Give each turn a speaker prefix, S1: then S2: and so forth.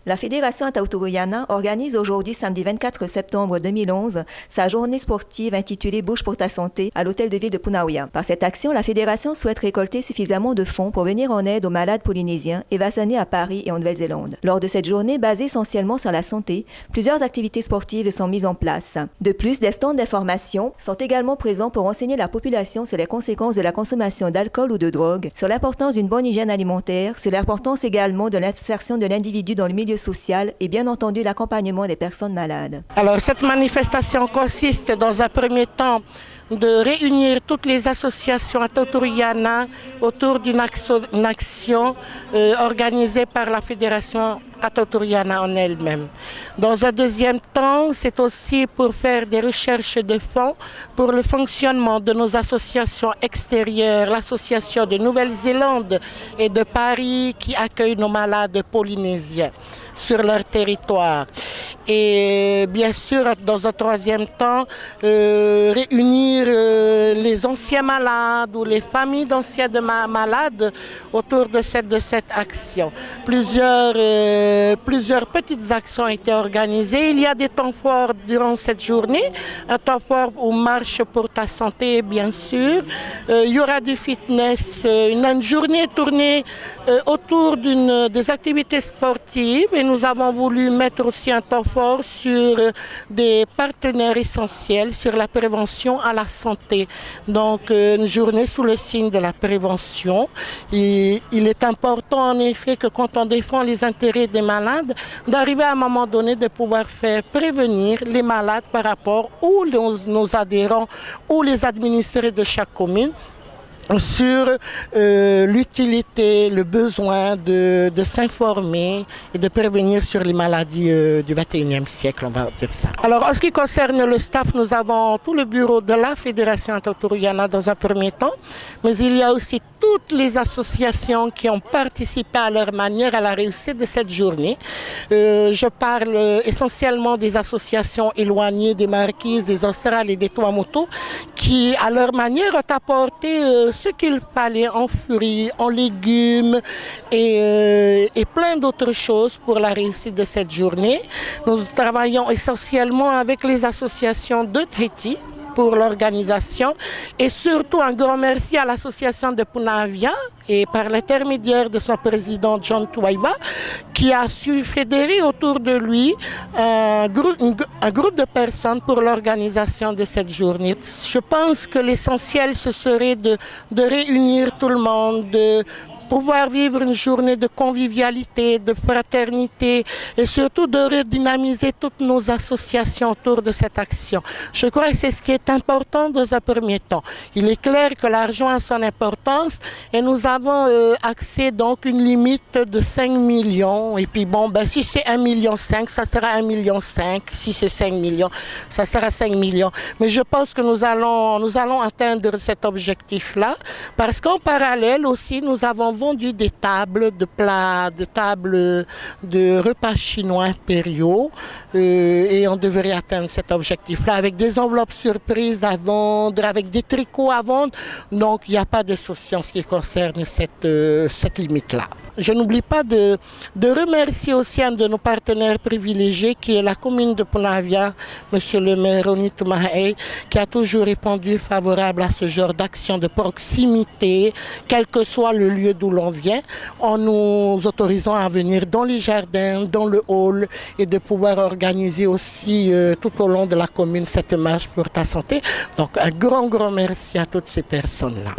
S1: La Fédération Atautourouyana organise aujourd'hui, samedi 24 septembre 2011, sa journée sportive intitulée « Bouge pour ta santé » à l'hôtel de ville de Punaouia. Par cette action, la Fédération souhaite récolter suffisamment de fonds pour venir en aide aux malades polynésiens et vaccinés à Paris et en Nouvelle-Zélande. Lors de cette journée, basée essentiellement sur la santé, plusieurs activités sportives sont mises en place. De plus, des stands d'information sont également présents pour enseigner la population sur les conséquences de la consommation d'alcool ou de drogue, sur l'importance d'une bonne hygiène alimentaire, sur l'importance également de l'insertion de l'individu dans le milieu social et bien entendu l'accompagnement des personnes malades.
S2: Alors cette manifestation consiste dans un premier temps de réunir toutes les associations Atautourouyana autour d'une action organisée par la Fédération Atautourouyana en elle-même. Dans un deuxième temps, c'est aussi pour faire des recherches de fonds pour le fonctionnement de nos associations extérieures, l'association de Nouvelle-Zélande et de Paris qui accueille nos malades polynésiens sur leur territoire. Et bien sûr, dans un troisième temps, réunir les anciens malades ou les familles d'anciens malades autour de cette action. Plusieurs petites actions ont été organisées. Il y a des temps forts durant cette journée. Un temps fort où marche pour ta santé, bien sûr. Il y aura du fitness, une journée tournée autour des activités sportives. Et nous avons voulu mettre aussi un temps fort sur des partenaires essentiels, sur la prévention à la santé. Donc une journée sous le signe de la prévention. Et il est important en effet que quand on défend les intérêts des malades, d'arriver à un moment donné de pouvoir faire prévenir les malades par rapport aux nos adhérents ou les administrés de chaque commune sur l'utilité, le besoin de s'informer et de prévenir sur les maladies du 21e siècle, on va dire ça. Alors en ce qui concerne le staff, nous avons tout le bureau de la Fédération Atautourouyana dans un premier temps, mais il y a aussi toutes les associations qui ont participé à leur manière à la réussite de cette journée. Je parle essentiellement des associations éloignées des Marquises, des Australes et des Tuamotu qui, à leur manière, ont apporté ce qu'il fallait en fruits, en légumes et plein d'autres choses pour la réussite de cette journée. Nous travaillons essentiellement avec les associations de Tahiti pour l'organisation et surtout un grand merci à l'association de Punaouia et par l'intermédiaire de son président John Tuaiva qui a su fédérer autour de lui un groupe de personnes pour l'organisation de cette journée. Je pense que l'essentiel ce serait de réunir tout le monde, de pouvoir vivre une journée de convivialité, de fraternité et surtout de redynamiser toutes nos associations autour de cette action. Je crois que c'est ce qui est important dans un premier temps. Il est clair que l'argent a son importance et nous avons accès donc une limite de 5 millions. Et puis bon, ben, si c'est 1,5 million, ça sera 1,5 million. Si c'est 5 millions, ça sera 5 millions. Mais je pense que nous allons atteindre cet objectif-là parce qu'en parallèle aussi, nous avons vendu des tables de plats, des tables de repas chinois impériaux et on devrait atteindre cet objectif-là avec des enveloppes surprises à vendre, avec des tricots à vendre. Donc il n'y a pas de souci en ce qui concerne cette limite-là. Je n'oublie pas de remercier aussi un de nos partenaires privilégiés qui est la commune de Punaouia, monsieur le maire Ronit Tumahae, qui a toujours répondu favorable à ce genre d'action de proximité, quel que soit le lieu d'où l'on vient, en nous autorisant à venir dans les jardins, dans le hall et de pouvoir organiser aussi tout au long de la commune cette marche pour ta santé. Donc un grand merci à toutes ces personnes-là.